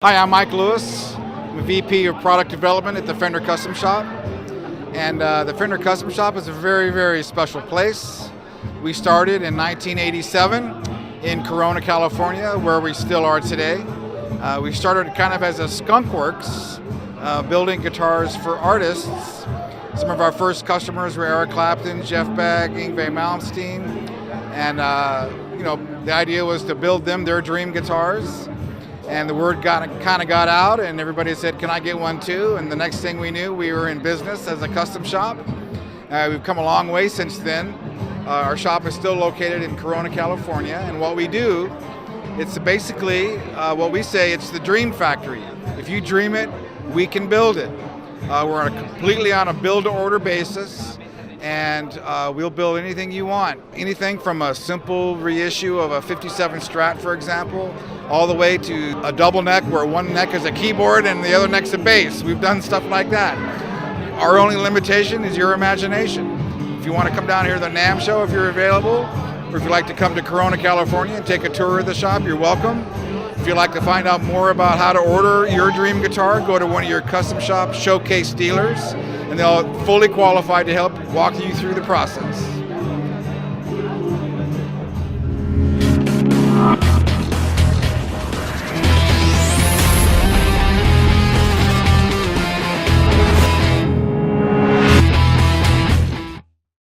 Hi, I'm Mike Lewis. I'm a VP of Product Development at the Fender Custom Shop. And the Fender Custom Shop is a very, very special place. We started in 1987 in Corona, California, where we still are today. We started kind of as a skunk works, building guitars for artists. Some of our first customers were Eric Clapton, Jeff Beck, Yngwie Malmsteen. And the idea was to build them their dream guitars. And the word kind of got out, and everybody said, "Can I get one too?" And the next thing we knew, we were in business as a custom shop. We've come a long way since then. Our shop is still located in Corona, California, and what we do, it's basically what we say, it's the dream factory. If you dream it, we can build it. We're completely on a build-to-order basis, and we'll build anything you want. Anything from a simple reissue of a 57 Strat, for example, all the way to a double neck where one neck is a keyboard and the other neck's a bass. We've done stuff like that. Our only limitation is your imagination. If you want to come down here to the NAMM show, if you're available, or if you'd like to come to Corona, California and take a tour of the shop, you're welcome. If you'd like to find out more about how to order your dream guitar, go to one of your custom shop showcase dealers, and they'll fully qualified to help walk you through the process.